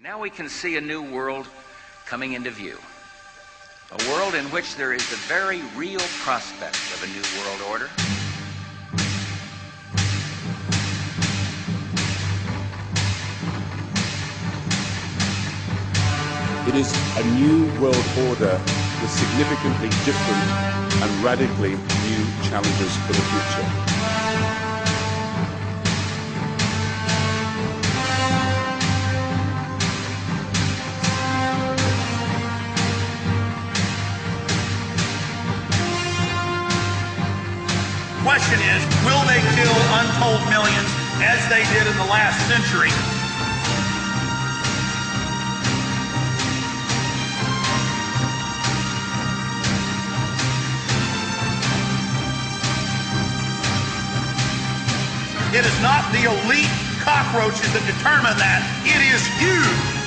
Now we can see a new world coming into view. A world in which there is the very real prospect of a new world order. It is a new world order with significantly different and radically new challenges for the future. The question is, will they kill untold millions as they did in the last century? It is not the elite cockroaches that determine that. It is you.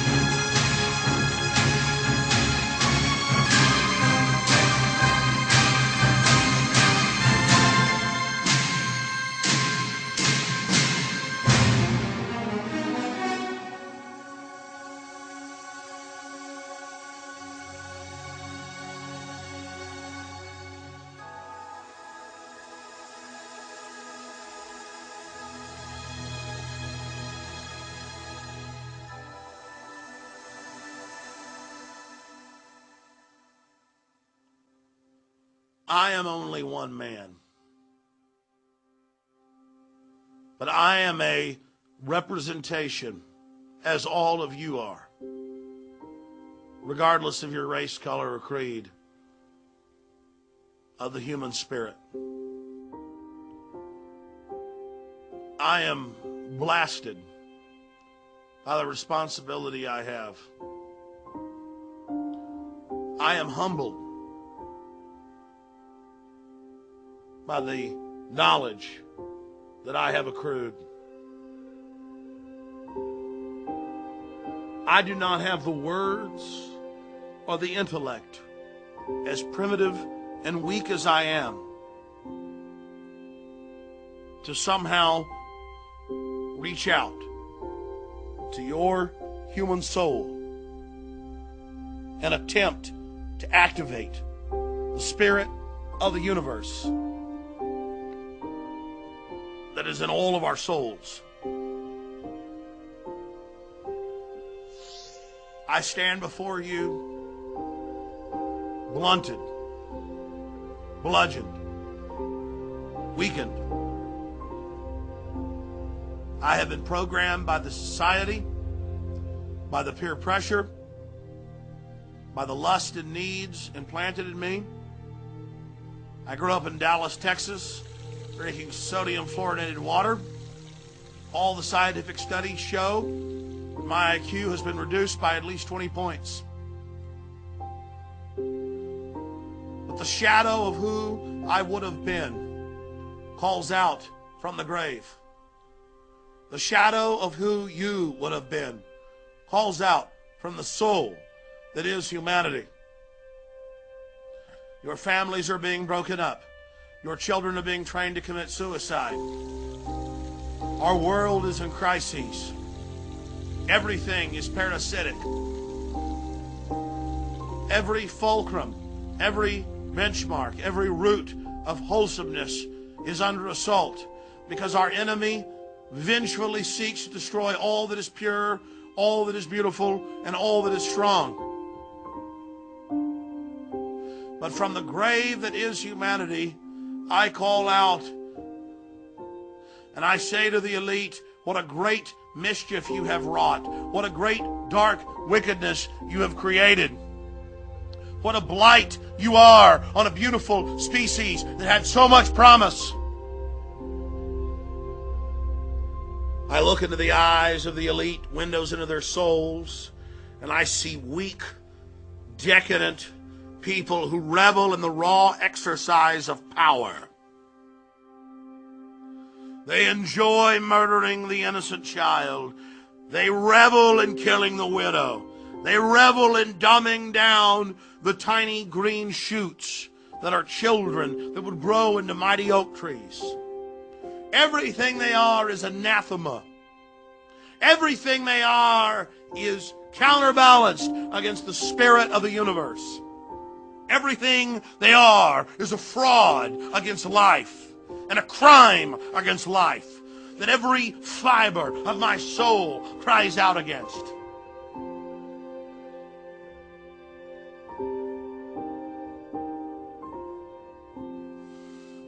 I am only one man, but I am a representation, as all of you are, regardless of your race, color, or creed, of the human spirit. I am blasted by the responsibility I have. I am humbled by the knowledge that I have accrued. I do not have the words or the intellect, as primitive and weak as I am, to somehow reach out to your human soul and attempt to activate the spirit of the universe that is in all of our souls. I stand before you blunted, bludgeoned, weakened. I have been programmed by the society, by the peer pressure, by the lust and needs implanted in me. I grew up in Dallas, Texas, drinking sodium fluorinated water. All the scientific studies show that my IQ has been reduced by at least 20 points. But the shadow of who I would have been calls out from the grave. The shadow of who you would have been calls out from the soul that is humanity. Your families are being broken up. Your children are being trained to commit suicide. Our world is in crises. Everything is parasitic. Every fulcrum, every benchmark, every root of wholesomeness is under assault because our enemy vengefully seeks to destroy all that is pure, all that is beautiful, and all that is strong. But from the grave that is humanity, I call out and I say to the elite, what a great mischief you have wrought. What a great dark wickedness you have created. What a blight you are on a beautiful species that had so much promise. I look into the eyes of the elite, windows into their souls, and I see weak, decadent people who revel in the raw exercise of power. They enjoy murdering the innocent child. They revel in killing the widow. They revel in dumbing down the tiny green shoots that are children that would grow into mighty oak trees. Everything they are is anathema. Everything they are is counterbalanced against the spirit of the universe. Everything they are is a fraud against life and a crime against life that every fiber of my soul cries out against.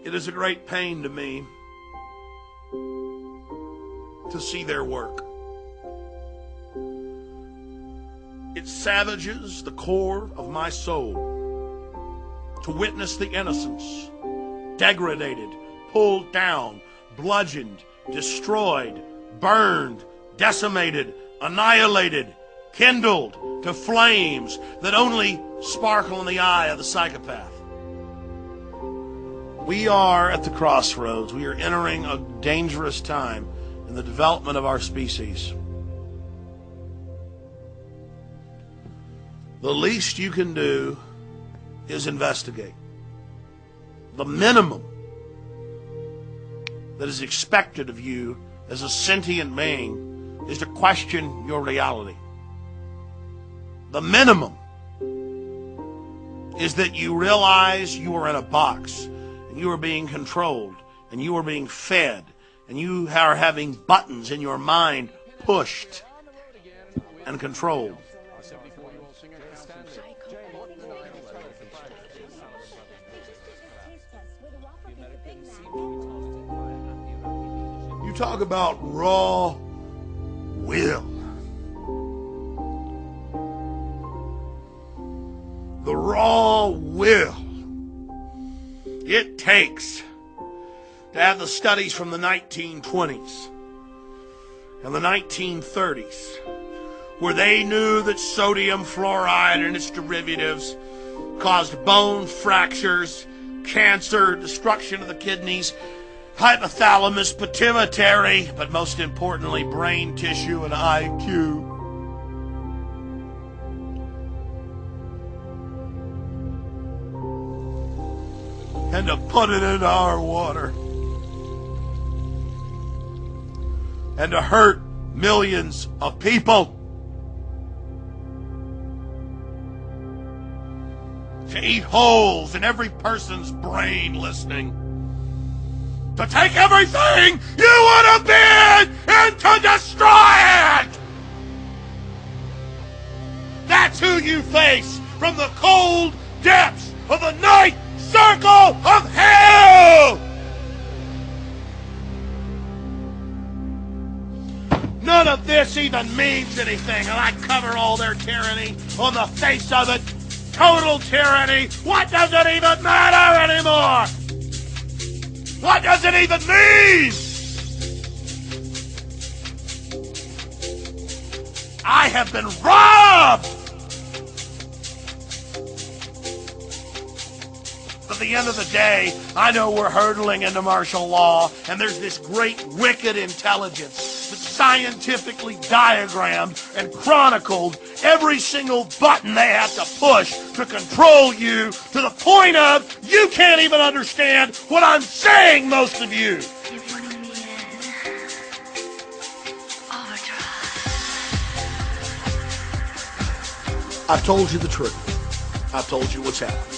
It is a great pain to me to see their work. It savages the core of my soul to witness the innocents degraded, pulled down, bludgeoned, destroyed, burned, decimated, annihilated, kindled to flames that only sparkle in the eye of the psychopath. We are at the crossroads. We are entering a dangerous time in the development of our species. The least you can do is investigate. The minimum that is expected of you as a sentient being is to question your reality. The minimum is that you realize you are in a box and you are being controlled and you are being fed and you are having buttons in your mind pushed and controlled. You talk about raw will. The raw will it takes to have the studies from the 1920s and the 1930s where they knew that sodium fluoride and its derivatives caused bone fractures, cancer, destruction of the kidneys, hypothalamus, pituitary, but most importantly, brain tissue and IQ. And to put it in our water. And to hurt millions of people. To eat holes in every person's brain listening. To take everything you would have been and to destroy it! That's who you face from the cold depths of the night circle of hell! None of this even means anything, and I cover all their tyranny on the face of it. Total tyranny. What does it even matter anymore? What does it even mean? I have been robbed. At the end of the day, I know we're hurtling into martial law, and there's this great wicked intelligence that scientifically diagrammed and chronicled every single button they have to push to control you to the point of you can't even understand what I'm saying, most of you. I've told you the truth. I've told you what's happening.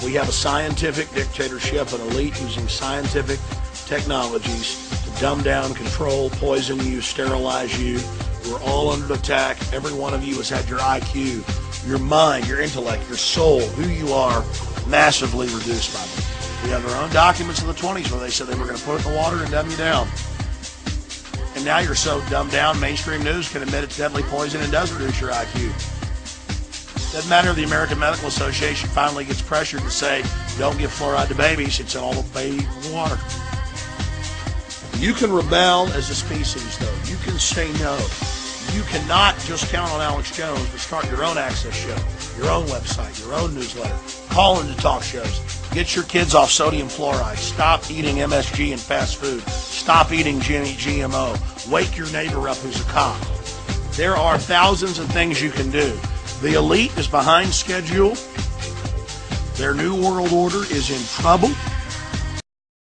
We have a scientific dictatorship, an elite using scientific technologies to dumb down, control, poison you, sterilize you. We're all under attack. Every one of you has had your IQ, your mind, your intellect, your soul, who you are, massively reduced by them. We have our own documents of the 20s where they said they were going to put it in the water and dumb you down. And now you're so dumbed down, mainstream news can admit it's deadly poison and does reduce your IQ. Doesn't matter if the American Medical Association finally gets pressured to say, don't give fluoride to babies, it's in all the baby water. You can rebel as a species, though. You can say no. You cannot just count on Alex Jones to start your own access show, your own website, your own newsletter, call into talk shows. Get your kids off sodium fluoride. Stop eating MSG and fast food. Stop eating GMO. Wake your neighbor up who's a cop. There are thousands of things you can do. The elite is behind schedule. Their new world order is in trouble.